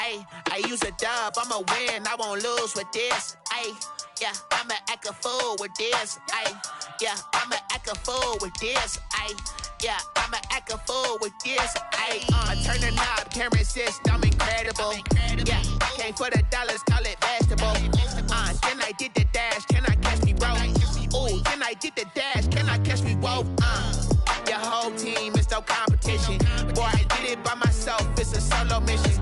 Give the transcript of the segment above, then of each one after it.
Ay, I use a dub, I'ma win, I won't lose with this. Ay, yeah, I'ma act a fool with this. Ay, yeah, I'ma act a fool with this. Ay, yeah, I'ma act a fool with this. Ay, I turn the knob, can't resist, I'm incredible. Yeah, came for the dollars, call it vegetable. Then I did the dash, can I catch me, bro? Ooh, then I did the dash, can I catch me, bro? Your whole team is no competition. Boy, I did it by myself, it's a solo mission.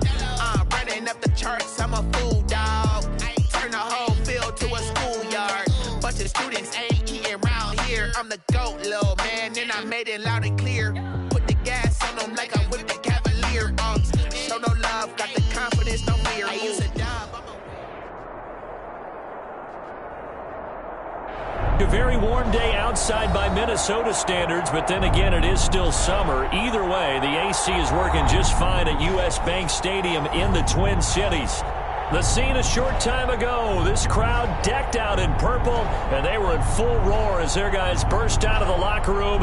Running up the charts, I'm a fool, dog. Turn the whole field to a schoolyard. Bunch of students ain't eating round here. I'm the GOAT, little man, and I made it loud and clear. Put the gas on them like I whipped the Cavalier. Show no love, got the confidence, no fear. I use a dub. A very warm day outside by Minnesota standards, but then again, it is still summer. Either way, the AC is working just fine at U.S. Bank Stadium in the Twin Cities. The scene a short time ago, this crowd decked out in purple, and they were in full roar as their guys burst out of the locker room.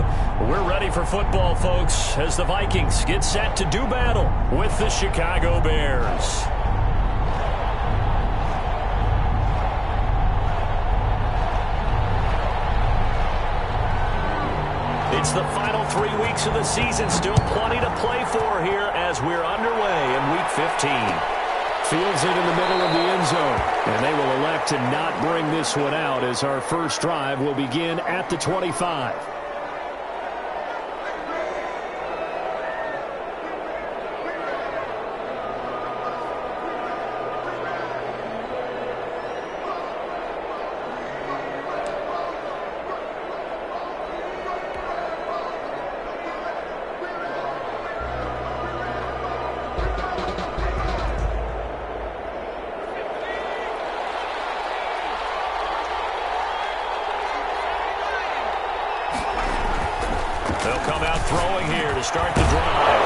We're ready for football, folks, as the Vikings get set to do battle with the Chicago Bears. It's the final 3 weeks of the season. Still plenty to play for here as we're underway in Week 15. Fields it in the middle of the end zone. And they will elect to not bring this one out as our first drive will begin at the 25. They'll come out throwing here to start the drive.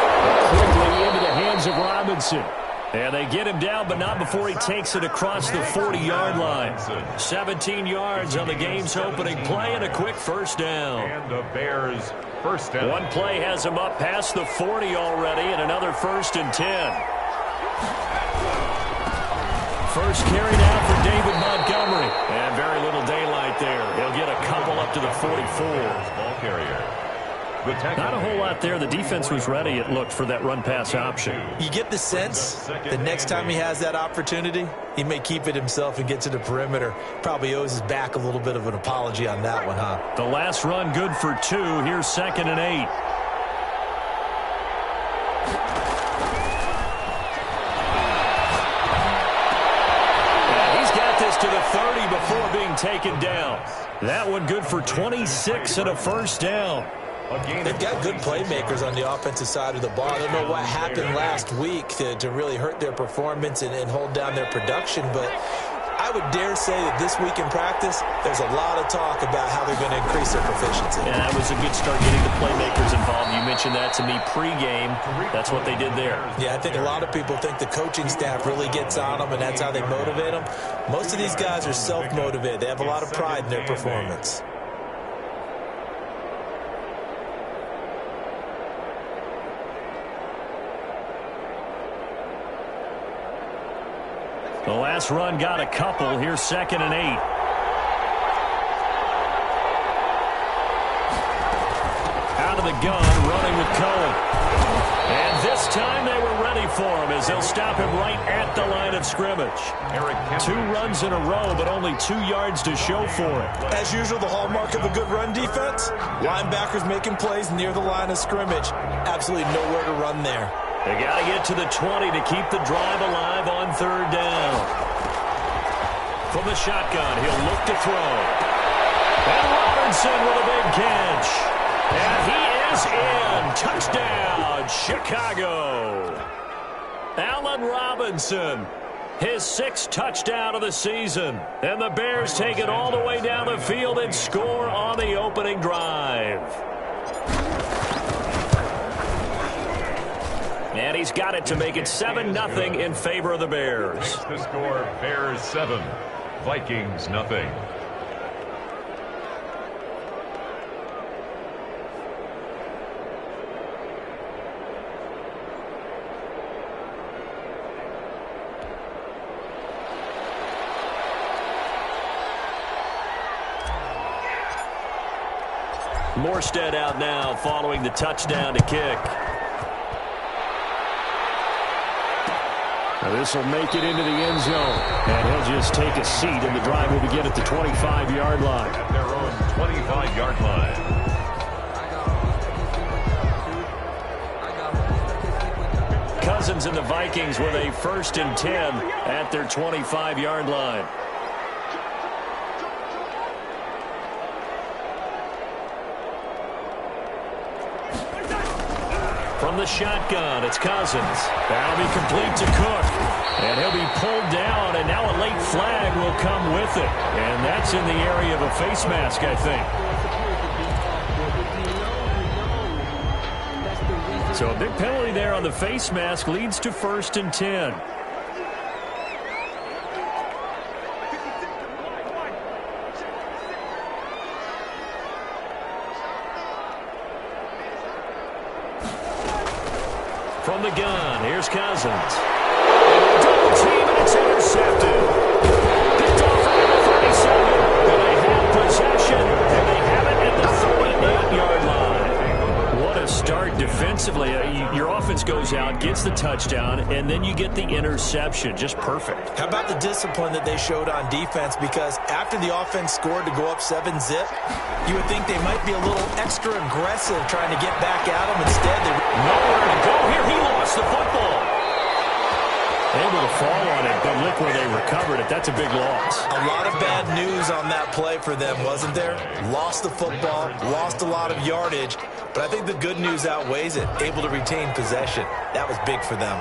Quickly into the hands of Robinson. And they get him down, but not before he takes it across the 40-yard line. 17 yards on the game's opening play and a quick first down. And the Bears first down. One play has him up past the 40 already, and another 1st and 10. First carry now for David Montgomery. And very little daylight there. He'll get a couple up to the 44. Ball carrier. Not a whole lot there. The defense was ready, it looked, for that run-pass option. You get the sense the next time he has that opportunity, he may keep it himself and get to the perimeter. Probably owes his back a little bit of an apology on that one, huh? The last run good for 2. Here's 2nd and 8. To the 30 before being taken down. That one good for 26 and a first down. They've got good playmakers on the offensive side of the ball. I don't know what happened last week to really hurt their performance and hold down their production, but I would dare say that this week in practice, there's a lot of talk about how they're going to increase their proficiency. And that was a good start getting the playmakers involved. You mentioned that to me pregame. That's what they did there. Yeah, I think a lot of people think the coaching staff really gets on them, and that's how they motivate them. Most of these guys are self-motivated. They have a lot of pride in their performance. The last run got a couple. Here's 2nd and 8. Out of the gun, running with Cohen. And this time they were ready for him as they'll stop him right at the line of scrimmage. 2 runs in a row, but only 2 yards to show for it. As usual, the hallmark of a good run defense, linebackers making plays near the line of scrimmage. Absolutely nowhere to run there. They got to get to the 20 to keep the drive alive on 3rd down. From the shotgun, he'll look to throw. And Robinson with a big catch. And he is in. Touchdown, Chicago. Allen Robinson, his 6th touchdown of the season. And the Bears take it all the way down the field and score on the opening drive. And he's got it to make it 7-0 in favor of the Bears. The score, Bears 7, Vikings nothing. Morstead out now following the touchdown to kick. Now this will make it into the end zone. And he'll just take a seat, and the drive will begin at the 25-yard line. At their own 25-yard line. Cousins and the Vikings with a 1st and 10 at their 25-yard line. From the shotgun, it's Cousins. That'll be complete to Cook. And he'll be pulled down, and now a late flag will come with it. And that's in the area of a face mask, I think. So a big penalty there on the face mask leads to 1st and 10. From the gun, here's Cousins. Double team, and it's intercepted. Picked off at the 37. And they have possession, and they have it at the 38-yard line. What a start defensively. Your offense goes out, gets the touchdown, and then you get the interception. Just perfect. How about the discipline that they showed on defense? Because after the offense scored to go up 7-zip, you would think they might be a little extra aggressive trying to get back at them. Instead, they nowhere to go here. He lost the football. Able to fall on it, but look where they recovered it. That's a big loss. A lot of bad news on that play for them, wasn't there? Lost the football, lost a lot of yardage, but I think the good news outweighs it. Able to retain possession. That was big for them.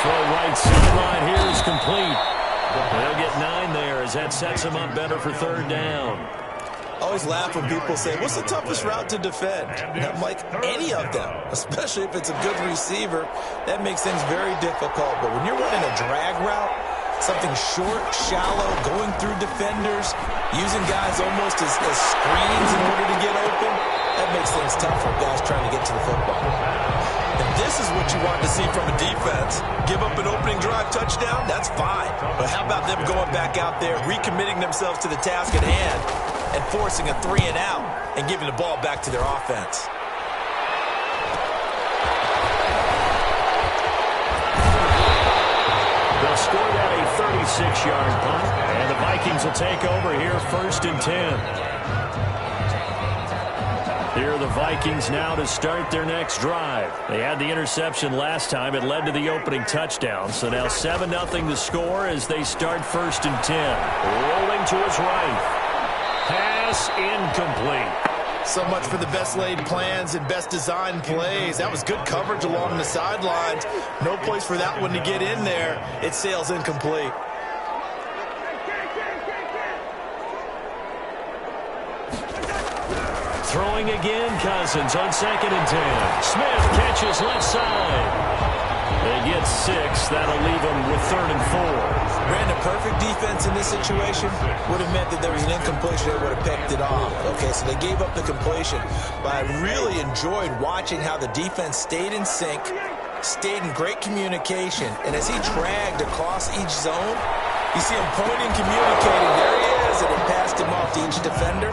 Throw right sideline here is complete. They'll get 9 there as that sets them up better for 3rd down. I always laugh when people say, what's the toughest route to defend? And I'm like, any of them, especially if it's a good receiver. That makes things very difficult. But when you're running a drag route, something short, shallow, going through defenders, using guys almost as screens in order to get open, that makes things tough for guys trying to get to the football. And this is what you want to see from a defense. Give up an opening drive touchdown, that's fine. But how about them going back out there, recommitting themselves to the task at hand, and forcing a 3 and out, and giving the ball back to their offense. They'll score that a 36-yard punt, and the Vikings will take over here 1st and 10. Here are the Vikings now to start their next drive. They had the interception last time. It led to the opening touchdown. So now 7-0 to score as they start 1st and 10. Rolling to his right. Pass incomplete. So much for the best laid plans and best designed plays. That was good coverage along the sidelines. No place for that one to get in there. It sails incomplete. Throwing again, Cousins on 2nd and 10. Smith catches left side. They get 6. That'll leave them with 3rd and 4. Ran a perfect defense in this situation. Would have meant that there was an incompletion. They would have picked it off. Okay, so they gave up the completion. But I really enjoyed watching how the defense stayed in sync, stayed in great communication. And as he dragged across each zone, you see him pointing, communicating. There he is, and it passed him off to each defender.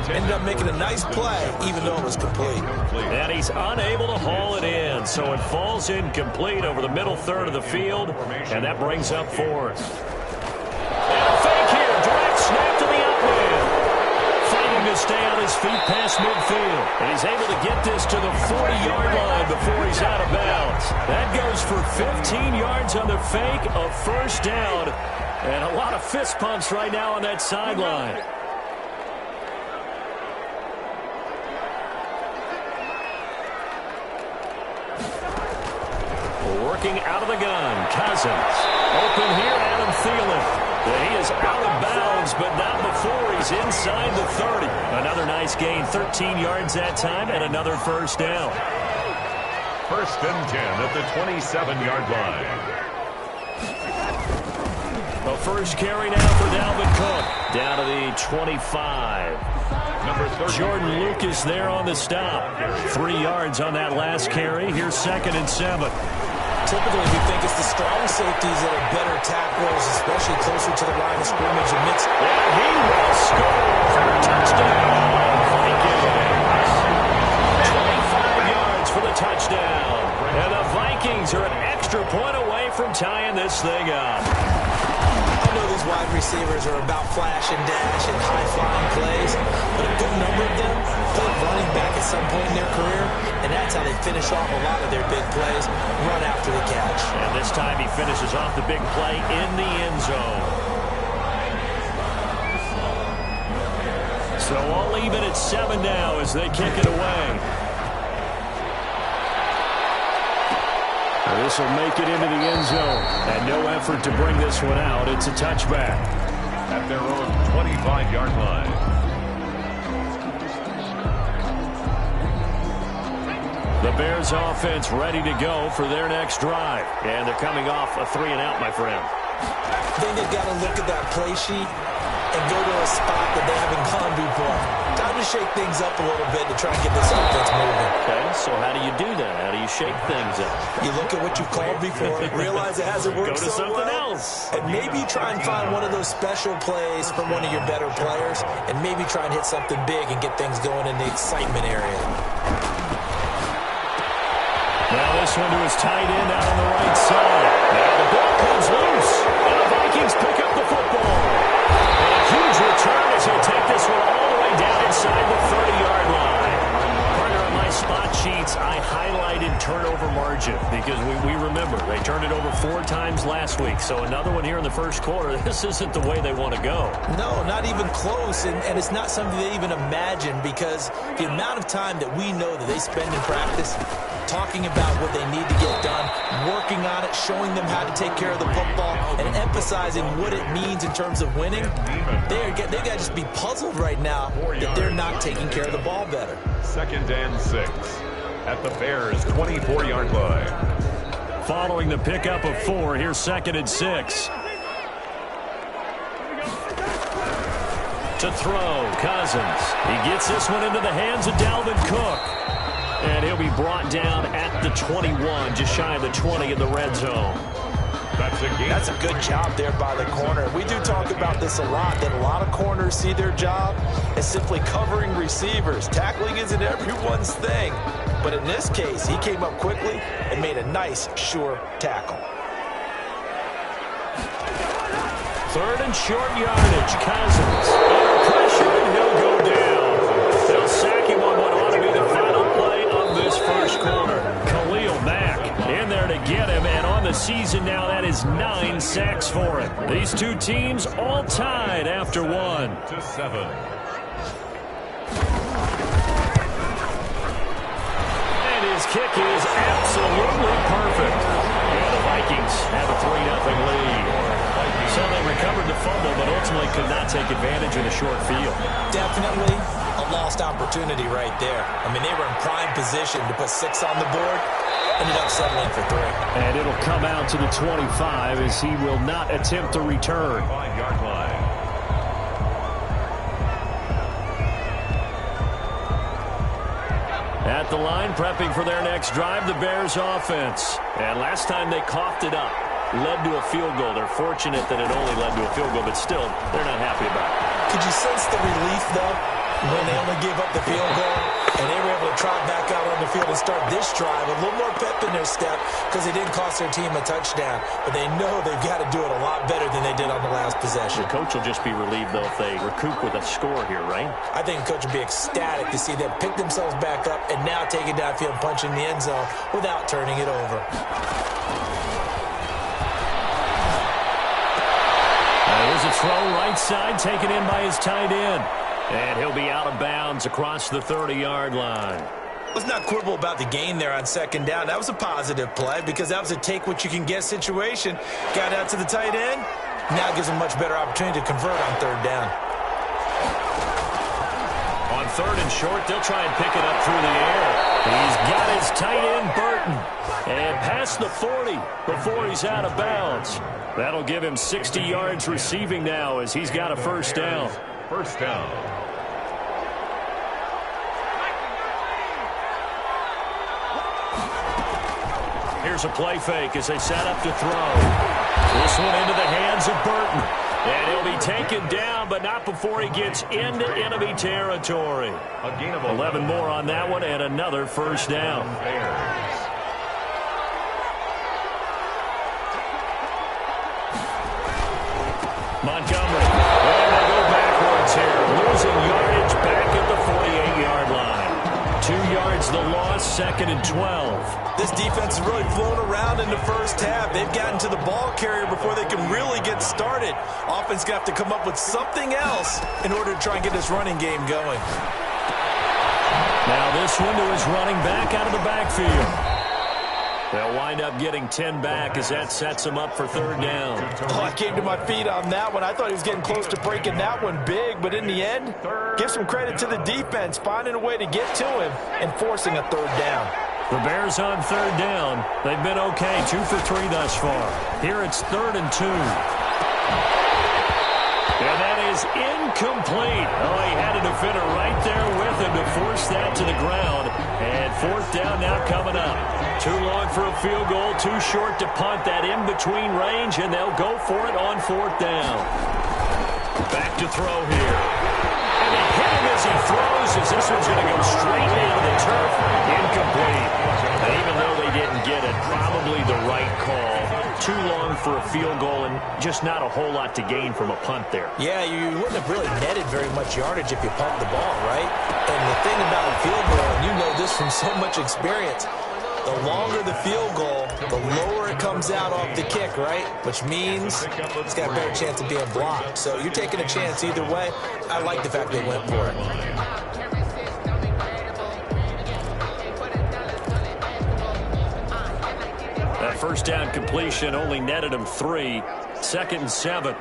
Ended up making a nice play, even though it was complete. And he's unable to haul it in, so it falls incomplete over the middle third of the field, and that brings up 4th. And a fake here, direct snap to the outfield. Fighting to stay on his feet past midfield. And he's able to get this to the 40-yard line before he's out of bounds. That goes for 15 yards on the fake, a 1st down, and a lot of fist pumps right now on that sideline. Working out of the gun, Cousins. Open here, Adam Thielen. He is out of bounds, but not before he's inside the 30. Another nice gain, 13 yards that time, and another 1st down. 1st and 10 at the 27-yard line. The first carry now for Dalvin Cook. Down to the 25. Jordan Lucas there on the stop. 3 yards on that last carry. Here's 2nd and 7. Typically, we think it's the strong safeties that are better tacklers, especially closer to the line of scrimmage. And he will score. Touchdown, Vikings. 25 yards for the touchdown. And the Vikings are an extra point away from tying this thing up. I know these wide receivers are about flash and dash and high-flying plays, but a good number of them played running back at some point in their career, and that's how they finish off a lot of their big plays, run after the catch. And this time he finishes off the big play in the end zone. So all even at 7 now as they kick it away. This will make it into the end zone. And no effort to bring this one out. It's a touchback. At their own 25-yard line. The Bears offense ready to go for their next drive. And they're coming off a 3-and-out, my friend. I think they've got to look at that play sheet and go to a spot that they haven't gone before. Time to shake things up a little bit to try and get this offense moving. Okay, so how do you do that? How do you shake things up? You look at what you've called before, realize it hasn't worked Go to so something well, else. and maybe try and find one of those special plays from one of your better players, and maybe try and hit something big and get things going in the excitement area. Now this one to his tight end out on the right side. Now the ball comes loose, and the Vikings pick up the football. And a huge return as he'll take this one all the way down inside the 30-yard line. Partner, on my spot sheets, I highlighted turnover margin because we remember they turned it over 4 times last week. So another one here in the first quarter. This isn't the way they want to go. No, not even close, and it's not something they even imagine because the amount of time that we know that they spend in practice talking about what they need to get done, working on it, showing them how to take care of the football, and emphasizing what it means in terms of winning. They've got to just be puzzled right now that they're not taking care of the ball better. 2nd and 6 at the Bears' 24-yard line. Following the pickup of 4, here's 2nd and 6. To throw, Cousins. He gets this one into the hands of Dalvin Cook. And he'll be brought down at the 21, just shy of the 20 in the red zone. That's a good job there by the corner. We do talk about this a lot, that a lot of corners see their job as simply covering receivers. Tackling isn't everyone's thing. But in this case, he came up quickly and made a nice, sure tackle. 3rd and short yardage. Cousins. Under pressure, and he'll go down. They'll sack him on what ought to be the final play of this first quarter. Khalil Mack in there to get him, and on the season now, that is 9 sacks for him. These two teams all tied after 1. To 7. And his kick is absolutely perfect. And the Vikings have a 3-0 lead. So they recovered the fumble, but ultimately could not take advantage of the short field. Definitely a lost opportunity right there. I mean, they were in prime position to put 6 on the board. Ended up settling for 3. And it'll come out to the 25 as he will not attempt to return. 5-yard line. At the line, prepping for their next drive, the Bears offense. And last time they coughed it up, led to a field goal. They're fortunate that it only led to a field goal, but still, they're not happy about it. Could you sense the relief, though, when they only gave up the field goal and they were able to trot back out on the field and start this drive? A little more pep in their step because they didn't cost their team a touchdown, but they know they've got to do it a lot better than they did on the last possession. The coach will just be relieved, though, if they recoup with a score here, right? I think the coach would be ecstatic to see them pick themselves back up and now take it downfield and punch in the end zone without turning it over. Here's a throw right side taken in by his tight end. And he'll be out of bounds across the 30-yard line. Let's not quibble about the gain there on 2nd down. That was a positive play because that was a take-what-you-can-get situation. Got out to the tight end. Now gives him a much better opportunity to convert on 3rd down. On 3rd and short, they'll try and pick it up through the air. He's got his tight end, Burton. And past the 40 before he's out of bounds. That'll give him 60 yards receiving now as he's got a 1st down. 1st down. Here's a play fake as they set up to throw. This one into the hands of Burton. And he'll be taken down, but not before he gets into enemy territory. A gain of 11 more on that one and another first down. Montgomery. And they go backwards here. Losing yardage back at the 48-yard line. 2 yards the loss, 2nd and 12. This defense has really flown around in the first half. They've gotten to the ball carrier before they can really get started. Offense going to have to come up with something else in order to try and get this running game going. Now this one to his running back out of the backfield. They'll wind up getting 10 back as that sets him up for 3rd down. Oh, I came to my feet on that one. I thought he was getting close to breaking that one big, but in the end, give some credit to the defense, finding a way to get to him and forcing a 3rd down. The Bears on 3rd down. They've been okay, 2 for 3 thus far. Here it's 3rd and 2. And that is incomplete. Oh, he had a defender right there with him to force that to the ground. And 4th down now coming up. Too long for a field goal, too short to punt. That in-between range, and they'll go for it on 4th down. Back to throw here. And they hit him as he throws, as this one's going to go straight into the turf. Incomplete. And even though they didn't get it, probably the right call. Too long for a field goal and just not a whole lot to gain from a punt there. Yeah, you wouldn't have really netted very much yardage if you pumped the ball, right? And the thing about a field goal, and you know this from so much experience, the longer the field goal, the lower it comes out off the kick, right? Which means it's got a better chance of being blocked. So you're taking a chance either way. I like the fact they went for it. That first down completion only netted him 3. 2nd and 7.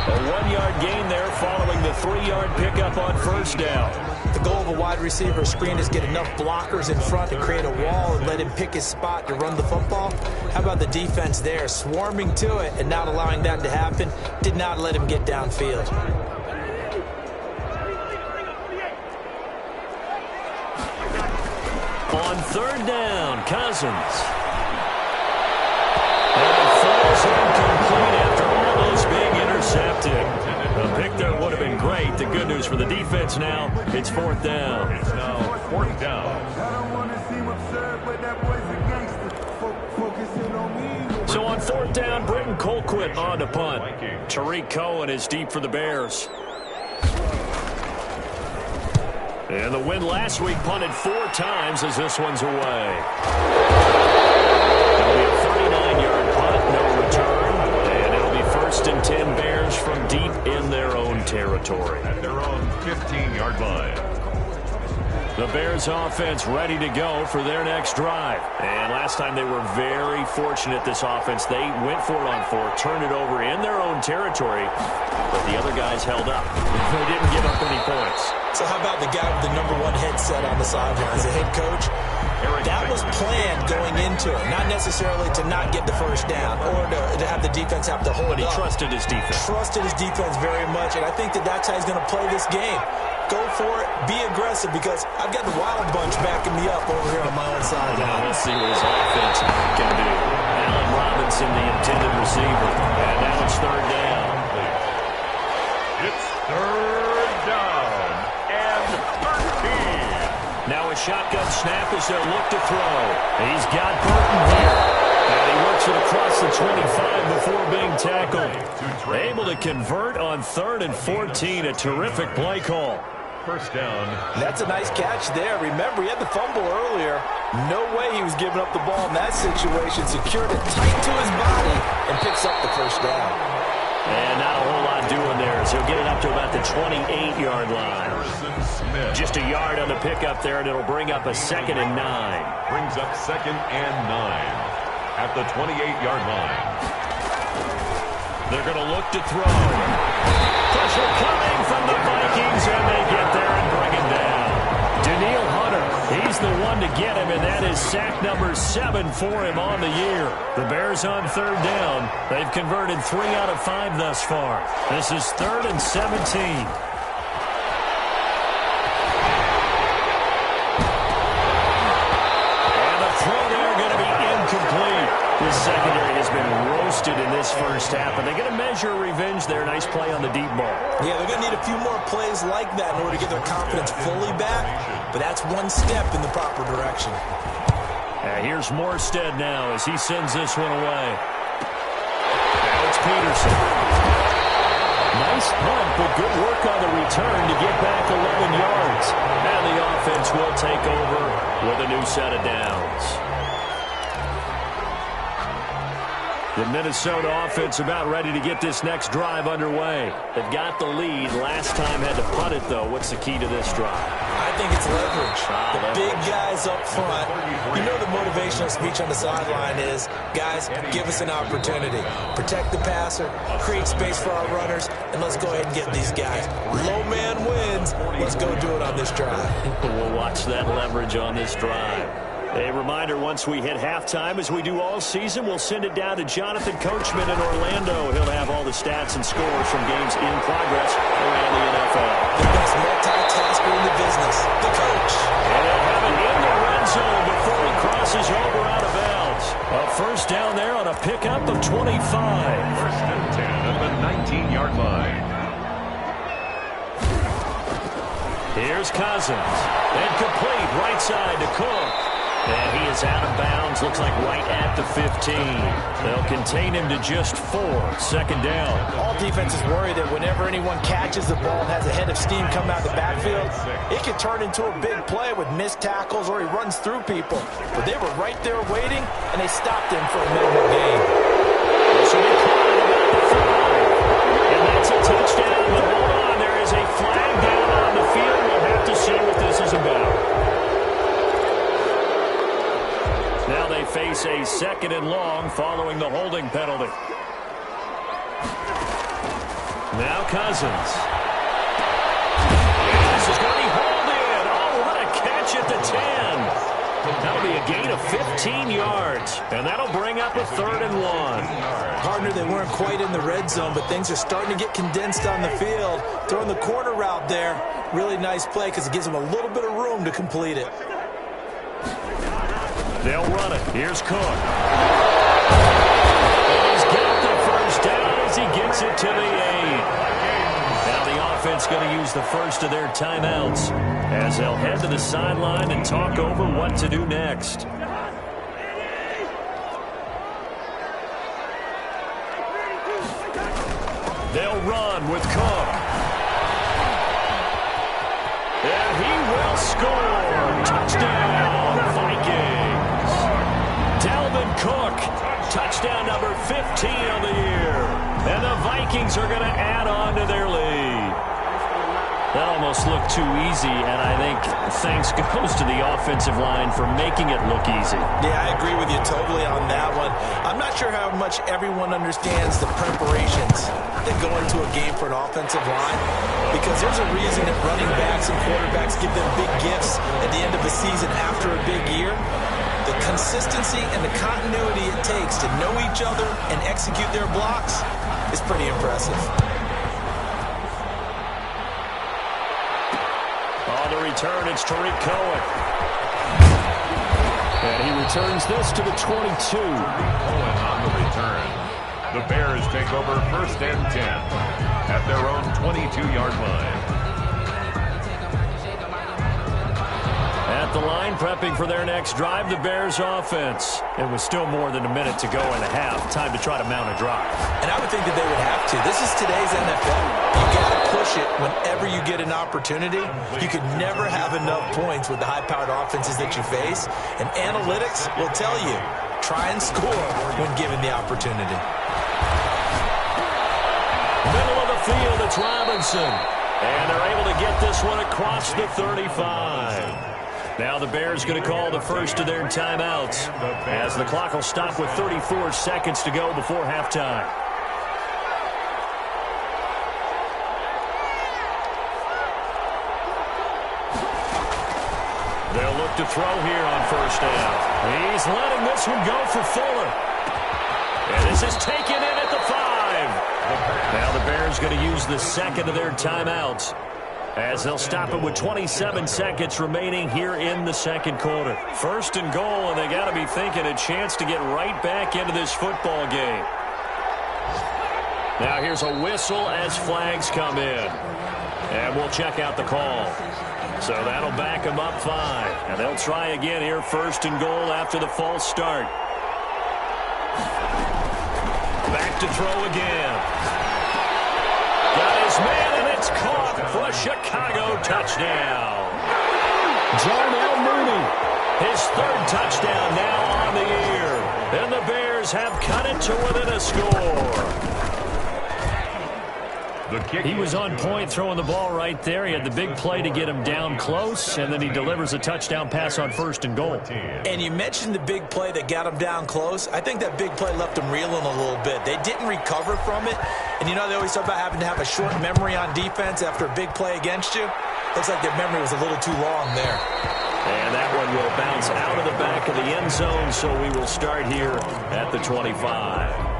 A 1-yard gain there following the 3-yard pickup on 1st down. The goal of a wide receiver screen is get enough blockers in front to create a wall and let him pick his spot to run the football. How about the defense there, swarming to it and not allowing that to happen? Did not let him get downfield. On 3rd down, Cousins. And it falls incomplete after almost being intercepted. A pick there would have been great. The good news for the defense now, it's 4th down. It's now 4th down. So on 4th down, Britton Colquitt on to punt. Tariq Cohen is deep for the Bears. And the win last week punted 4 times as this one's away. It'll be a 39-yard punt, no return. And it'll be 1st and 10 Bears from deep in their own territory. At their own 15-yard line. The Bears offense ready to go for their next drive. And last time they were very fortunate, this offense. They went for it on 4, turned it over in their own territory, but the other guys held up. They didn't give up any points. So how about the guy with the #1 headset on the sidelines, the head coach? That was planned going into it, not necessarily to not get the first down or to have the defense have to hold But he up. trusted his defense. Trusted his defense very much, and I think that that's how he's going to play this game. Go for it, be aggressive, because I've got the Wild Bunch backing me up over here on my own side. Now we'll see what his offense can do. Allen Robinson, the intended receiver. And now it's 3rd down. It's 3rd down and 13. Now a shotgun snap as they'll look to throw. He's got Burton here. And he works it across the 25 before being tackled. Able to convert on 3rd and 14. A terrific play call. 1st down. That's a nice catch there. Remember, he had the fumble earlier. No way he was giving up the ball in that situation. Secured it tight to his body and picks up the 1st down. And not a whole lot doing there, so he'll get it up to about the 28-yard line. Just a yard on the pickup there, and it'll bring up a 2nd and 9. Brings up 2nd and 9 at the 28-yard line. They're going to look to throw. Pressure coming from the Vikings, and they get there and bring him down. Daniil Hunter, he's the one to get him, and that is sack number 7 for him on the year. The Bears on 3rd down. They've converted 3 out of 5 thus far. This is 3rd and 17. This secondary has been roasted in this first half, but they get a measure of revenge there. Nice play on the deep ball. Yeah, they're going to need a few more plays like that in order to get their confidence fully back, but that's one step in the proper direction. Here's Morstead now as he sends this one away. Now it's Peterson. Nice punt, but good work on the return to get back 11 yards. And the offense will take over with a new set of downs. The Minnesota offense about ready to get this next drive underway. They've got the lead. Last time had to punt it, though. What's the key to this drive? I think it's leverage. The big guys up front. You know the motivational speech on the sideline is, guys, give us an opportunity. Protect the passer, create space for our runners, and let's go ahead and get these guys. Low man wins. Let's go do it on this drive. We'll watch that leverage on this drive. A reminder, once we hit halftime, as we do all season, we'll send it down to Jonathan Coachman in Orlando. He'll have all the stats and scores from games in progress around the NFL. The best multitasker in the business, the coach. And they'll have it in the red zone before he crosses over out of bounds. A first down there on a pickup of 25. First and 10 at the 19-yard line. Here's Cousins. And complete right side to Cook. And he is out of bounds, looks like right at the 15. They'll contain him to just 4. Second down. All defenses worry that whenever anyone catches the ball and has a head of steam coming out of the backfield, it can turn into a big play with missed tackles or he runs through people. But they were right there waiting, and they stopped him for a minimal gain. This will be caught at about the 5. And that's a touchdown. But hold on, there is a flag down on the field. We'll have to see what this is about. Now they face a second and long following the holding penalty. Now Cousins. And this is going to be hauled in. Oh, what a catch at the 10. That'll be a gain of 15 yards. And that'll bring up a 3rd and 1. Partner, they weren't quite in the red zone, but things are starting to get condensed on the field. Throwing the corner route there. Really nice play because it gives them a little bit of room to complete it. They'll run it. Here's Cook. And he's got the first down as he gets it to the 8. Now the offense going to use the first of their timeouts as they'll head to the sideline and talk over what to do next. They'll run with Cook. And he will score. Touchdown, Vikings. Dalvin Cook, touchdown number 15 on the year. And the Vikings are going to add on to their lead. That almost looked too easy, and I think thanks goes to the offensive line for making it look easy. Yeah, I agree with you totally on that one. I'm not sure how much everyone understands the preparations that go into a game for an offensive line, because there's a reason that running backs and quarterbacks give them big gifts at the end of the season after a big year. The consistency and the continuity it takes to know each other and execute their blocks is pretty impressive. On the return, it's Tariq Cohen. And he returns this to the 22. Cohen on the return. The Bears take over first and 10 at their own 22-yard line. At the line, prepping for their next drive, the Bears offense. It was still more than a minute to go in the half. Time to try to mount a drive. And I would think that they would have to. This is today's NFL. You got to push it whenever you get an opportunity. You could never have enough points with the high-powered offenses that you face. And analytics will tell you, try and score when given the opportunity. Middle of the field, it's Robinson. And they're able to get this one across the 35. Now the Bears going to call the first of their timeouts as the clock will stop with 34 seconds to go before halftime. They'll look to throw here on first down. He's letting this one go for Fuller. And this is taken in at the 5. Now the Bears going to use the second of their timeouts as they'll stop it with 27 seconds remaining here in the second quarter. First and goal, and they got to be thinking a chance to get right back into this football game. Now here's a whistle as flags come in. And we'll check out the call. So that'll back them up 5. And they'll try again here, first and goal after the false start. Back to throw again. Got his man, and it's caught for a Chicago touchdown. John L. Mooney, his 3rd touchdown now on the year. And the Bears have cut it to within a score. He was on point throwing the ball right there. He had the big play to get him down close, and then he delivers a touchdown pass on first and goal. And you mentioned the big play that got him down close. I think that big play left him reeling a little bit. They didn't recover from it. And you know they always talk about having to have a short memory on defense after a big play against you. Looks like their memory was a little too long there. And that one will bounce out of the back of the end zone, so we will start here at the 25.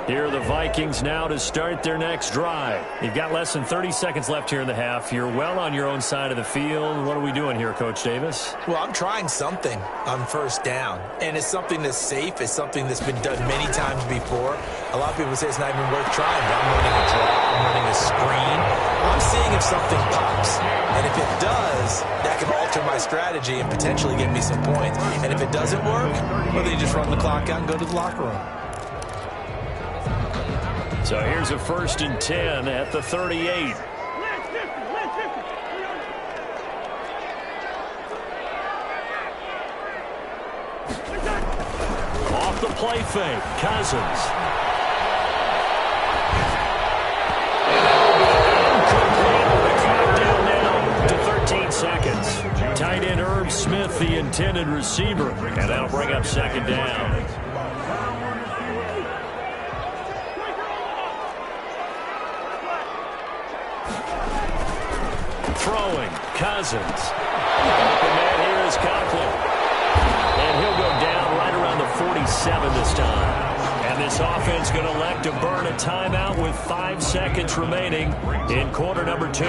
Here are the Vikings now to start their next drive. You've got less than 30 seconds left here in the half. You're well on your own side of the field. What are we doing here, Coach Davis? Well, I'm trying something on first down, and it's something that's safe. It's something that's been done many times before. A lot of people say it's not even worth trying. I'm running a draw. I'm running a screen. I'm seeing if something pops, and if it does, that can alter my strategy and potentially give me some points. And if it doesn't work, well, then you just run the clock out and go to the locker room. So here's a 1st and 10 at the 38. Off the play fake, Cousins. Countdown now to 13 seconds. Tight end Herb Smith, the intended receiver, and that'll bring up second down. Throwing, Cousins. The man here is Conklin. And he'll go down right around the 47 this time. And this offense going to elect to burn a timeout with 5 seconds remaining in quarter number 2.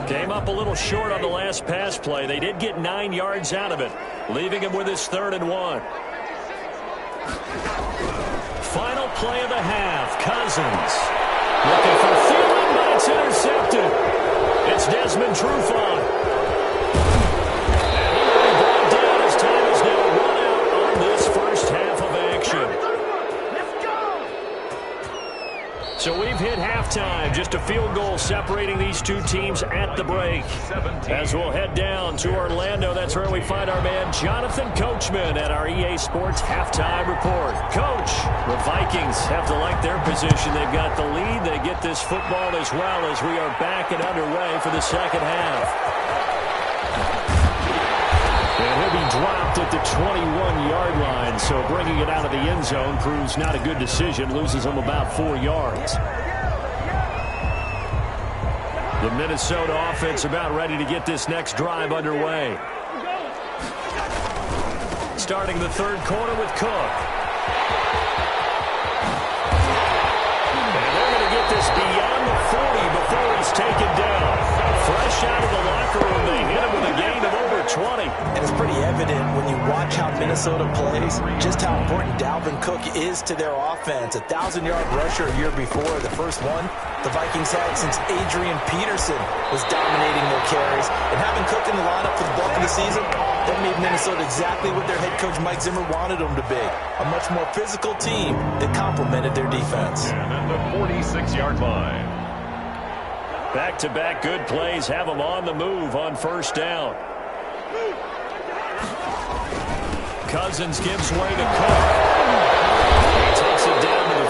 Came up a little short on the last pass play. They did get 9 yards out of it, leaving him with his 3rd and 1. Final play of the half. Cousins looking for Thielen, but it's intercepted. It's Desmond Trufant. And he will be brought down as time is now run out on this first half of action. So we've hit halftime. Just a field goal separating these two teams at the break. As we'll head down to Orlando, that's where we find our man Jonathan Coachman at our EA Sports Halftime Report. Coach, the Vikings have to like their position. They've got the lead. They get this football as well as we are back and underway for the second half. And he'll be dropped at the 21-yard line, so bringing it out of the end zone proves not a good decision, loses him about 4 yards. The Minnesota offense about ready to get this next drive underway. Starting the third quarter with Cook. And they're going to get this beyond the 40 before he's taken down. Fresh out of the locker room, they hit him with a gain of over 20. And it's pretty evident when you watch how Minnesota plays, just how important Dalvin Cook is to their offense. 1,000-yard rusher a year before, the first one the Vikings had since Adrian Peterson was dominating their carries. And having Cook in the lineup for the bulk of the season, that made Minnesota exactly what their head coach Mike Zimmer wanted them to be. A much more physical team that complemented their defense. And at the 46-yard line. Back-to-back good plays have them on the move on first down. Cousins gives way to Cook. He takes it down to the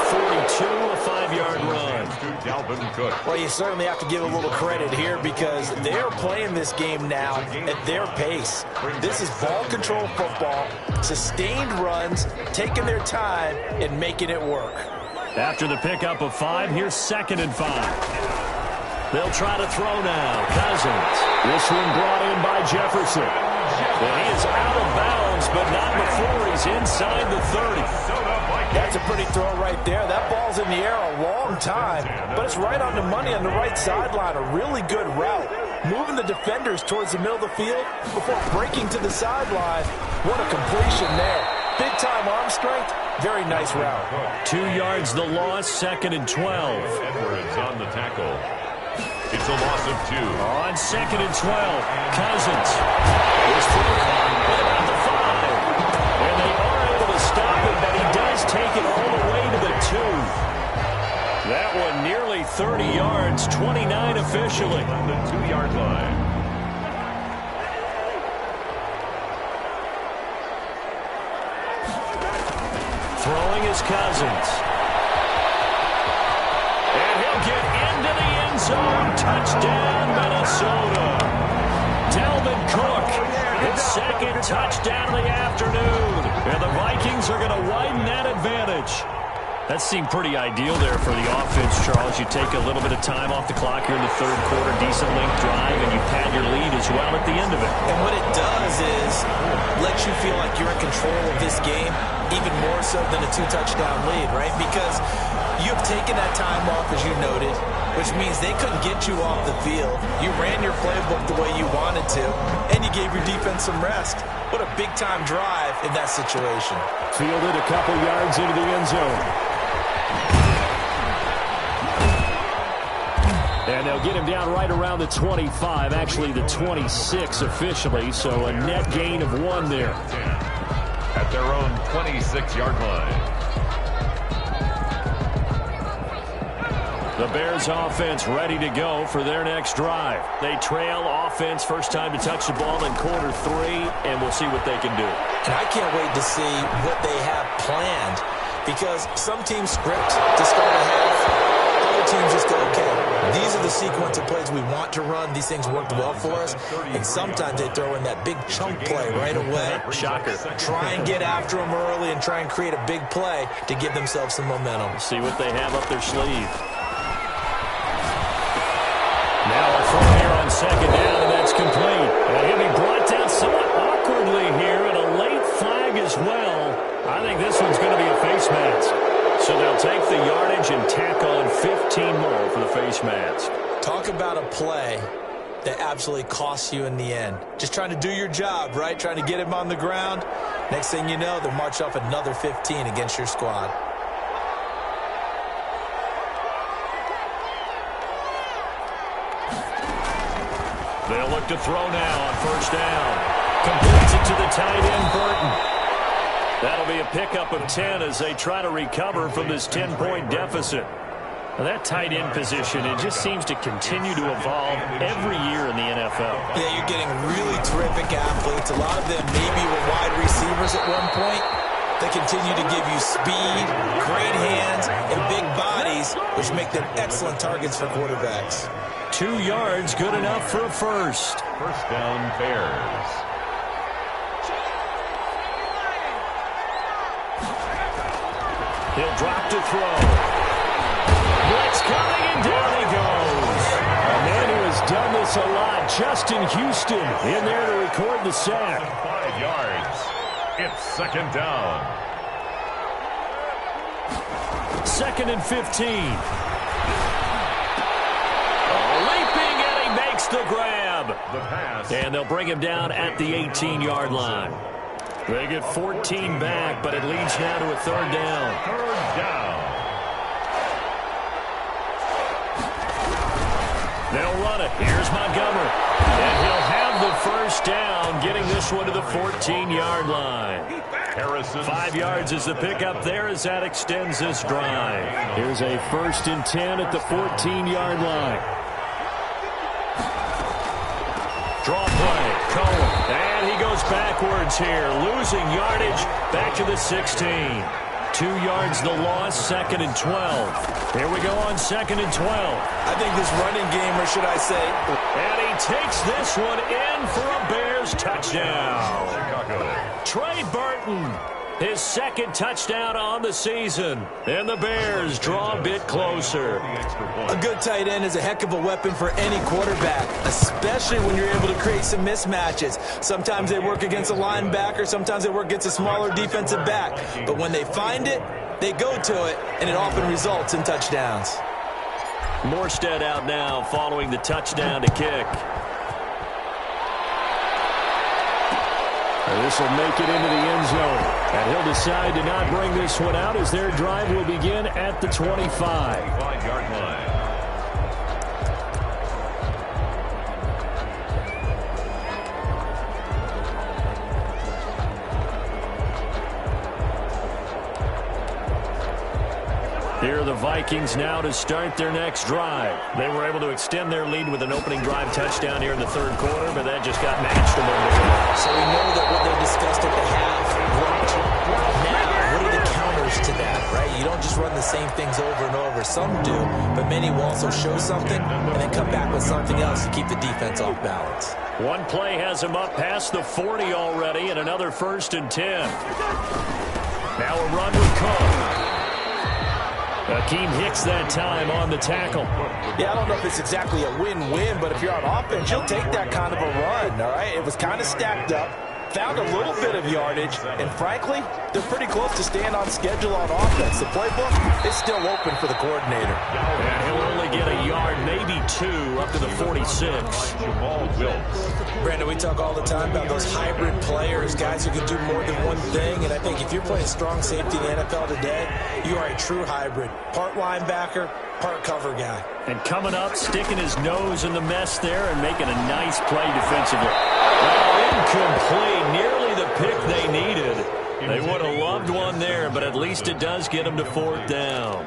42, a 5-yard run. Dalvin Cook. Well, you certainly have to give a little credit here because they're playing this game now at their pace. This is ball control football, sustained runs, taking their time, and making it work. After the pickup of 5, here's 2nd and 5. They'll try to throw now. Cousins. This one brought in by Jefferson. And he is out of bounds, but not before he's inside the 30. That's a pretty throw right there. That ball's in the air a long time, but it's right on the money on the right sideline. A really good route. Moving the defenders towards the middle of the field before breaking to the sideline. What a completion there. Big-time arm strength. Very nice route. 2 yards the loss, 2nd and 12. Edwards on the tackle. It's a loss of 2. On 2nd and 12, Cousins is through at about the 5. And they are able to stop him, but he does take it all the way to the 2. That one nearly 30 yards, 29 officially. On the 2-yard line. Throwing is Cousins. And he'll get into the end zone. Touchdown, Minnesota. Dalvin Cook, his 2nd touchdown of the afternoon. And the Vikings are going to widen that advantage. That seemed pretty ideal there for the offense, Charles. You take a little bit of time off the clock here in the 3rd quarter, decent length drive, and you pad your lead as well at the end of it. And what it does is let you feel like you're in control of this game, even more so than a 2-touchdown lead, right? Because you've taken that time off, as you noted, which means they couldn't get you off the field. You ran your playbook the way you wanted to, and you gave your defense some rest. What a big-time drive in that situation. Fielded a couple yards into the end zone. And they'll get him down right around the 25, actually the 26 officially, so a net gain of 1 there. At their own 26-yard line. The Bears offense ready to go for their next drive. They trail offense, first time to touch the ball in quarter 3, and we'll see what they can do. And I can't wait to see what they have planned, because some teams script to start a half. Other teams just go, okay, these are the sequence of plays we want to run. These things worked well for us. And sometimes they throw in that big chunk play right away. Shocker. Try and get after them early and try and create a big play to give themselves some momentum. See what they have up their sleeve. Now a throw here on 2nd down, and that's complete. And he'll be brought down somewhat awkwardly here, and a late flag as well. I think this one's going to be a face mask. So they'll take the yardage and tack on 15 more for the face mask. Talk about a play that absolutely costs you in the end. Just trying to do your job, right? Trying to get him on the ground. Next thing you know, they'll march off another 15 against your squad. They'll look to throw now on 1st down. Completes it to the tight end, Burton. That'll be a pickup of 10 as they try to recover from this 10-point deficit. Now that tight end position, it just seems to continue to evolve every year in the NFL. Yeah, you're getting really terrific athletes. A lot of them maybe were wide receivers at one point. They continue to give you speed, great hands, and big bodies, which make them excellent targets for quarterbacks. 2 yards, good enough for a first. First down, Bears. He'll drop to throw. Blitz coming, and down he goes. A man who has done this a lot, Justin Houston, in there to record the sack. 5 yards. It's 2nd down. 2nd and 15. Leaping, and he makes the grab. The pass. And they'll bring him down at the 18-yard line. They get 14 back, but it leads now to a 3rd down. 3rd down. They'll run it. Here's Montgomery. And he'll have the first down, getting this one to the 14-yard line. Harrison. 5 yards is the pickup there as that extends this drive. Here's a 1st and 10 at the 14-yard line. Draw play. Cohen. And he goes backwards here, losing yardage back to the 16. 2 yards the loss, 2nd and 12. Here we go on 2nd and 12. I think this running game, or should I say... And he takes this one in for a Bears touchdown. Chicago. Trey Burton His second touchdown on the season. And the Bears draw a bit closer. A good tight end is a heck of a weapon for any quarterback, especially when you're able to create some mismatches. Sometimes they work against a linebacker, sometimes they work against a smaller defensive back. But when they find it, they go to it, and it often results in touchdowns. Morstead out now following the touchdown to kick. This will make it into the end zone. And he'll decide to not bring this one out as their drive will begin at the 25-yard line. Here are the Vikings now to start their next drive. They were able to extend their lead with an opening drive touchdown here in the third quarter, but that just got matched a moment ago. So we know that what they discussed at the half worked. Now, what are the counters to that, right? You don't just run the same things over and over. Some do, but many will also show something and then come back with something else to keep the defense off balance. One play has him up past the 40 already, and another 1st and 10. Now a run with Cook. Akeem Hicks that time on the tackle. Yeah, I don't know if it's exactly a win-win, but if you're on offense, you'll take that kind of a run, all right? It was kind of stacked up, found a little bit of yardage, and frankly, they're pretty close to staying on schedule on offense. The playbook is still open for the coordinator. And he'll only get a yard, maybe 2, up to the 46. Brandon, we talk all the time about those hybrid players, guys who can do more than one thing, and I think if you're playing strong safety in the NFL today, you are a true hybrid. Part linebacker, part cover guy. And coming up, sticking his nose in the mess there and making a nice play defensively. Well, incomplete, nearly the pick they needed. They would have loved one there, but at least it does get them to 4th down.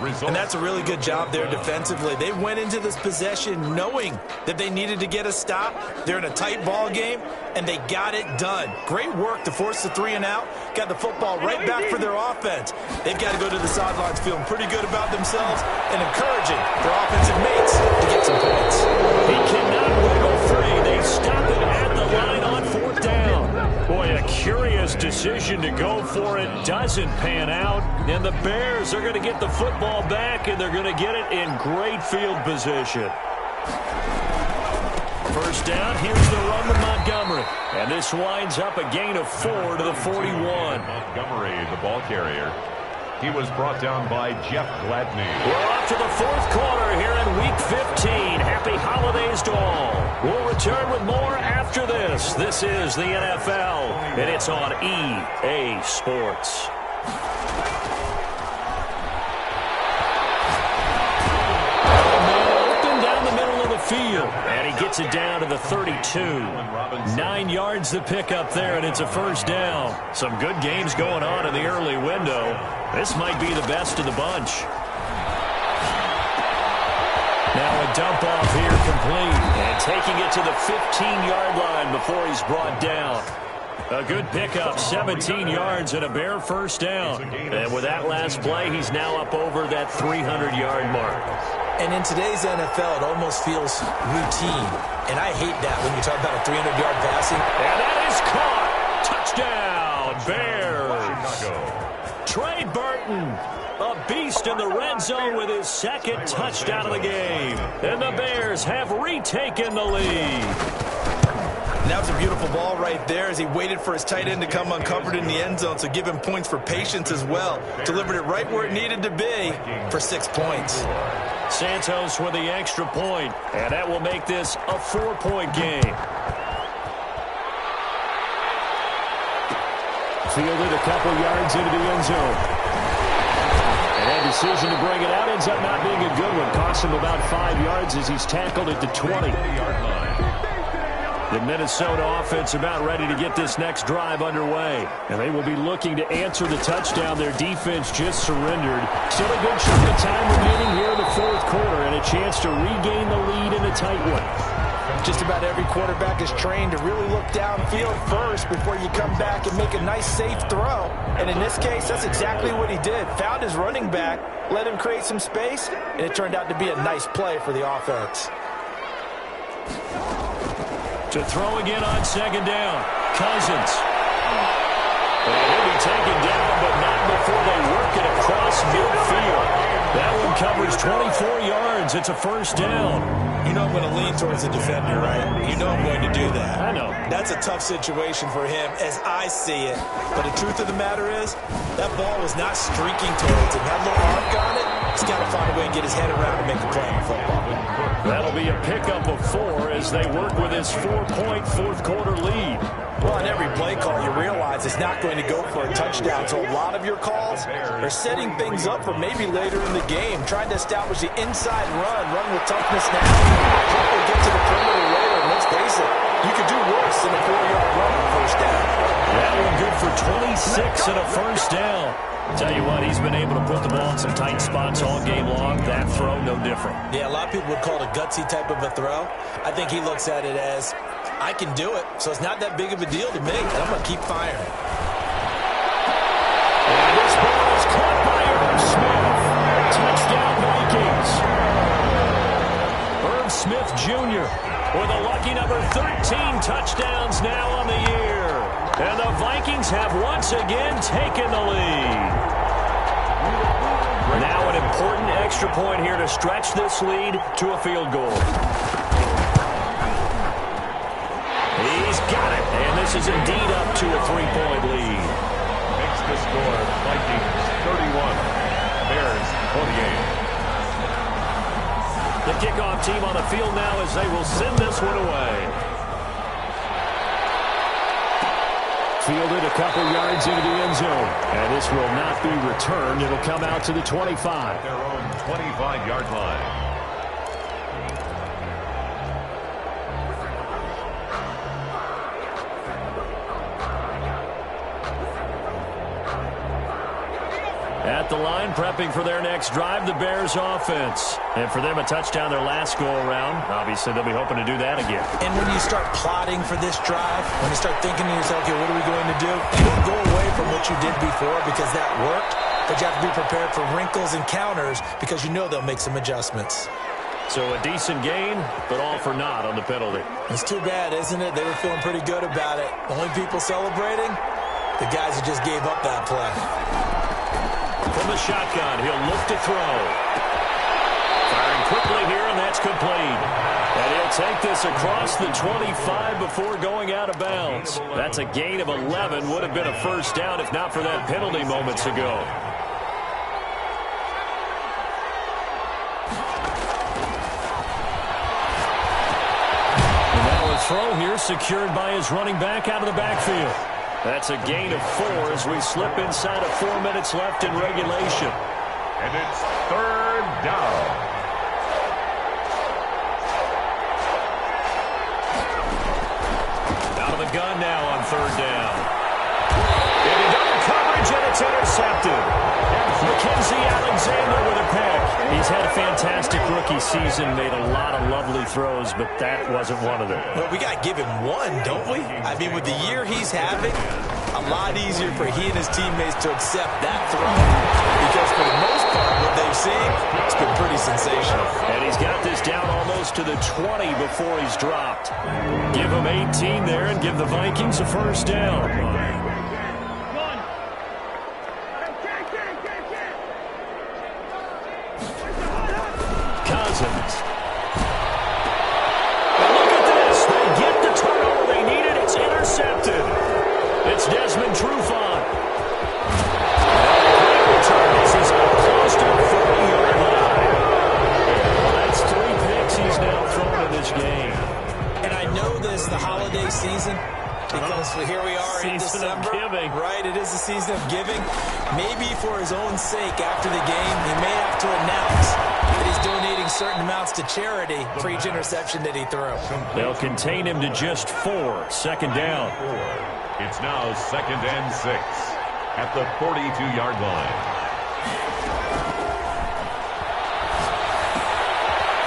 And that's a really good job there defensively. They went into this possession knowing that they needed to get a stop. They're in a tight ball game, and they got it done. Great work to force the 3 and out. Got the football right back for their offense. They've got to go to the sidelines feeling pretty good about themselves and encouraging their offensive mates to get some points. He cannot wiggle free. They stop it at the line on 4th down. Boy, a curious decision to go for it. Doesn't pan out. And the Bears are going to get the football back, and they're going to get it in great field position. 1st down, here's the run with Montgomery. And this winds up a gain of 4 to the 41. Montgomery, the ball carrier. He was brought down by Jeff Gladney. We're off to the 4th quarter here in Week 15. Happy holidays to all. We'll return with more after this. This is the NFL, and it's on EA Sports. Field, and he gets it down to the 32. 9 yards to pick up there, and it's a 1st down. Some good games going on in the early window. This might be the best of the bunch. Now a dump off here complete, and taking it to the 15-yard line before he's brought down. A good pickup, 17 yards and a bare 1st down. And with that last play, he's now up over that 300-yard mark. And in today's NFL, it almost feels routine. And I hate that when you talk about a 300-yard passing. And that is caught. Touchdown, Bears. Trey Burton, a beast in the red zone with his 2nd touchdown of the game. And the Bears have retaken the lead. And that was a beautiful ball right there as he waited for his tight end to come uncovered in the end zone, so give him points for patience as well. Delivered it right where it needed to be for 6 points. Santos with the extra point, and that will make this a 4-point game. Fielded a couple yards into the end zone. And that decision to bring it out ends up not being a good one. Costs him about 5 yards as he's tackled at the 20-yard line. The Minnesota offense about ready to get this next drive underway. And they will be looking to answer the touchdown their defense just surrendered. Still a good chunk of time remaining here in the 4th quarter and a chance to regain the lead in a tight one. Just about every quarterback is trained to really look downfield first before you come back and make a nice, safe throw. And in this case, that's exactly what he did. Found his running back, let him create some space, and it turned out to be a nice play for the offense. To throw again on 2nd down. Cousins. And he'll be taken down, but not before they work it across midfield. That one covers 24 yards. It's a first down. You know I'm going to lean towards the defender, right? You know I'm going to do that. I know. That's a tough situation for him as I see it. But the truth of the matter is, that ball was not streaking towards him. That little arc on it, he's got to find a way and get his head around and make a play in football. That'll be a pickup of 4 as they work with his 4-point fourth-quarter lead. Well, on every play call, you realize it's not going to go for a touchdown. So a lot of your calls are setting things up for maybe later in the game, trying to establish the inside run with toughness now. Probably get to the perimeter later, and let's face it, you could do worse than a 4-yard run on first down. That one good for 26 and a first down. Tell you what, he's been able to put the ball in some tight spots all game long. That throw, no different. Yeah, a lot of people would call it a gutsy type of a throw. I think he looks at it as, I can do it, so it's not that big of a deal to me, and I'm going to keep firing. And this ball is caught by Irv Smith. Touchdown, Vikings. Irv Smith Jr. with a lucky number 13 touchdowns now on the year. And the Vikings have once again taken the lead. Now an important extra point here to stretch this lead to a field goal. He's got it, and this is indeed up to a 3-point lead. Makes the score Vikings 31, Bears 28. The kickoff team on the field now as they will send this one away. Fielded a couple yards into the end zone. And this will not be returned. It'll come out to the 25. Their own 25-yard line. At the line, prepping for their next drive, the Bears offense. And for them, a touchdown their last go-around. Obviously, they'll be hoping to do that again. And when you start plotting for this drive, when you start thinking to yourself, okay, what are we going to do? You don't go away from what you did before because that worked, but you have to be prepared for wrinkles and counters because you know they'll make some adjustments. So a decent gain, but all for naught on the penalty. It's too bad, isn't it? They were feeling pretty good about it. The only people celebrating, the guys who just gave up that play. From the shotgun, he'll look to throw. Firing quickly here, and that's complete. And he'll take this across the 25 before going out of bounds. That's a gain of 11. Would have been a first down if not for that penalty moments ago. And that was throw here, secured by his running back out of the backfield. That's a gain of 4 as we slip inside of 4 minutes left in regulation. And it's third down. Out of the gun now on third down. Into double coverage, and it's intercepted. Mackenzie Alexander with a pick. He's had a fantastic rookie season, made a lot of lovely throws, but that wasn't one of them. Well, we got to give him one, don't we? I mean, with the year he's having, a lot easier for he and his teammates to accept that throw. Because for the most part, what they've seen, it's been pretty sensational. And he's got this down almost to the 20 before he's dropped. Give him 18 there and give the Vikings a first down. Cousins. And look at this. They get the turnover they needed. It's intercepted. It's Desmond Trufant. Great return. This is close to the 40-yard line. Well, that's 3 picks he's now thrown in this game. And I know this, the holiday season, because here we are in December. Season of giving. Right, it is the season of giving. Maybe for his own sake after the game, he may have to announce that he's donating certain amounts to charity for each interception that he threw. They'll contain him to just 4. Second down. It's now 2nd and 6 at the 42-yard line.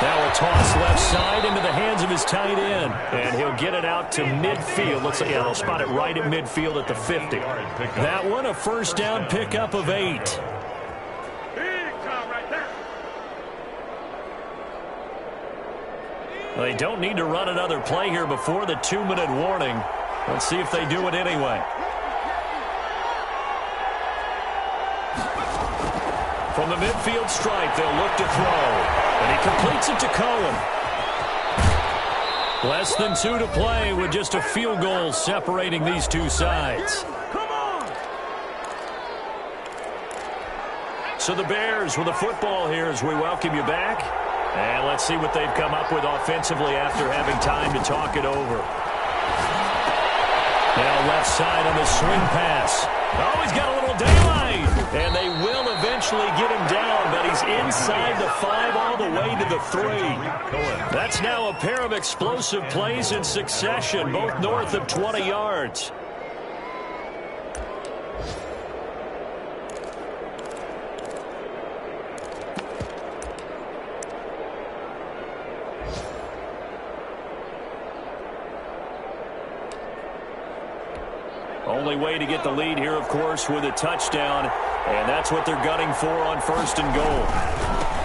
Now a toss left side into the hands of his tight end. And he'll get it out to midfield. Let's say, yeah, they'll spot it right at midfield at the 50. That one, a first down pickup of 8. They don't need to run another play here before the 2-minute warning. Let's see if they do it anyway. From the midfield stripe, they'll look to throw. And he completes it to Cohen. Less than 2 to play with just a field goal separating these two sides. So the Bears with the football here as we welcome you back. And let's see what they've come up with offensively after having time to talk it over. Now left side on the swing pass. Oh, he's got a little daylight. And they will eventually get him down, but he's inside the 5 all the way to the 3. That's now a pair of explosive plays in succession, both north of 20 yards. Only way to get the lead here, of course, with a touchdown, and that's what they're gunning for on 1st and goal.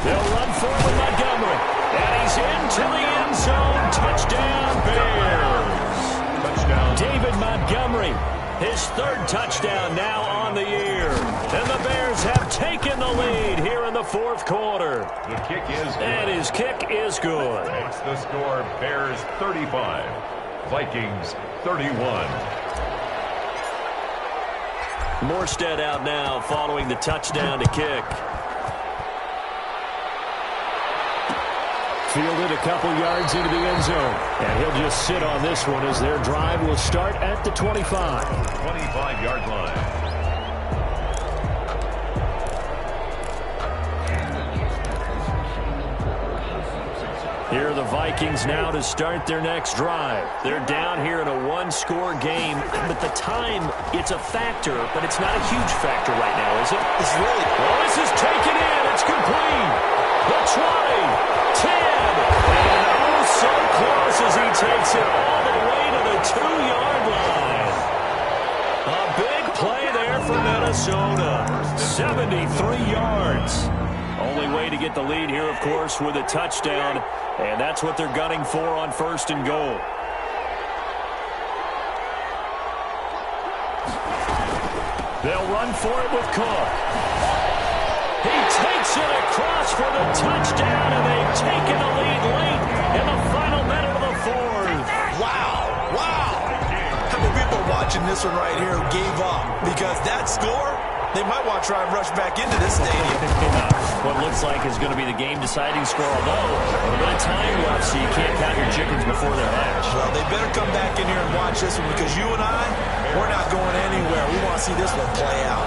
They'll run forward Montgomery, and he's into the end zone. Touchdown, Bears. Touchdown. David Montgomery, his 3rd touchdown now on the year. And the Bears have taken the lead here in the 4th quarter. The kick is good. And his kick is good. Makes the score Bears 35, Vikings 31. Morstead out now following the touchdown to kick. Fielded a couple yards into the end zone. And he'll just sit on this one as their drive will start at the 25. 25-yard line. Here are the Vikings now to start their next drive. They're down here in a 1-score game, but the time, it's a factor, but it's not a huge factor right now, is it? It's really... Well, this is taken in. It's complete. The 20, 10, and oh, so close as he takes it all the way to the 2-yard line. A big play there for Minnesota. 73 yards. Only way to get the lead here, of course, with a touchdown. And that's what they're gunning for on 1st and goal. They'll run for it with Cook. He takes it across for the touchdown, and they've taken the lead late in the final minute of the 4th. Wow, wow. How many people are watching this one right here who gave up? Because that score, they might want to try and rush back into this stadium. What looks like is going to be the game-deciding score, although a little bit of time left, so you can't count your chickens before they're hatched. Well, they better come back in here and watch this one because you and I, we're not going anywhere. We want to see this one play out.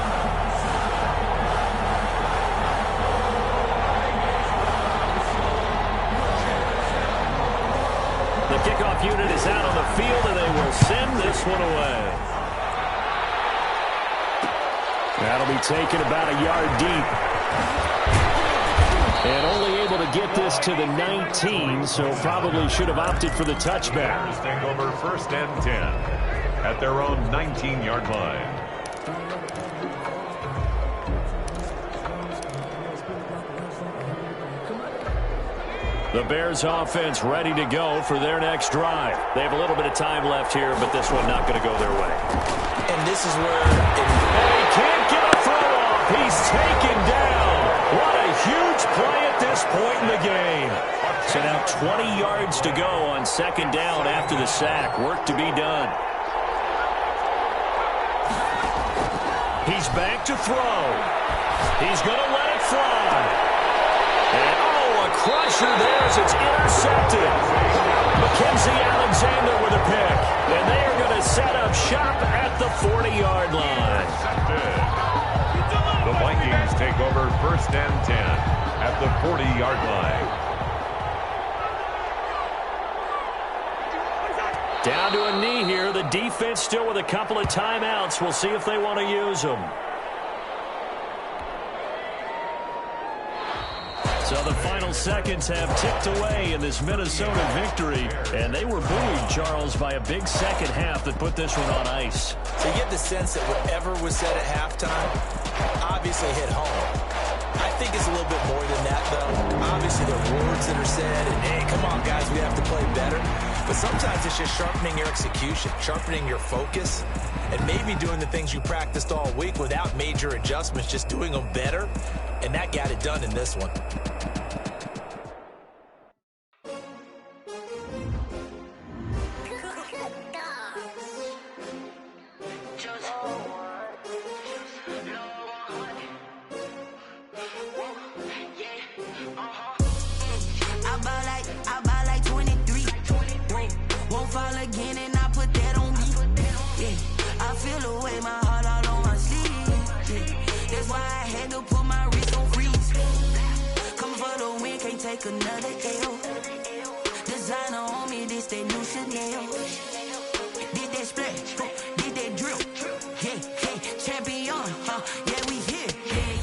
The kickoff unit is out on the field, and they will send this one away. That'll be taken about a yard deep. And only able to get this to the 19, so probably should have opted for the touchback. Bears take over 1st and 10 at their own 19-yard line. The Bears offense ready to go for their next drive. They have a little bit of time left here, but this one not going to go their way. And this is where... They can't get a throw off. He's taken down. What a huge play at this point in the game. So now 20 yards to go on 2nd down after the sack. Work to be done. He's back to throw. He's going to let it fly. And a crusher there as it's intercepted. Mackenzie Alexander with a pick. And they are going to set up shop at the 40-yard line. The Vikings take over 1st and 10 at the 40-yard line. Down to a knee here. The defense still with a couple of timeouts. We'll see if they want to use them. So the final seconds have ticked away in this Minnesota victory. And they were buoyed, Charles, by a big second half that put this one on ice. So you get the sense that whatever was said at halftime obviously hit home. I think it's a little bit more than that, though. Obviously, there are words that are said, and, hey, come on, guys, we have to play better. But sometimes it's just sharpening your execution, sharpening your focus, and maybe doing the things you practiced all week without major adjustments, just doing them better. and that got it done in this one. I buy like 23. Won't fall again and I put that on me. Yeah, I feel the way, my heart all on my sleeve. Yeah, that's why I had to put my wrist on freeze. Coming for the win, can't take another L. Designer on me, this that new Chanel. Did that splash, did that drill. Yeah, champion, yeah, we here.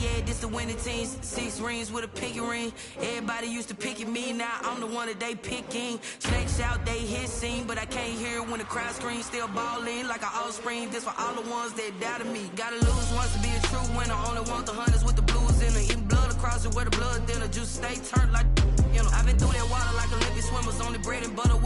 Yeah, this the winning team. 6 rings with a pinky ring. Everybody used to picking me, now I'm the one that they picking. Snakes out, they hit scene, but I can't hear when the crowd screams. Still ballin' like an offspring. This for all the ones that doubted me. Gotta lose once to be a true winner. Only want the hunters with the blues in her. Eating blood across it where the blood dinner. Juice stay turned like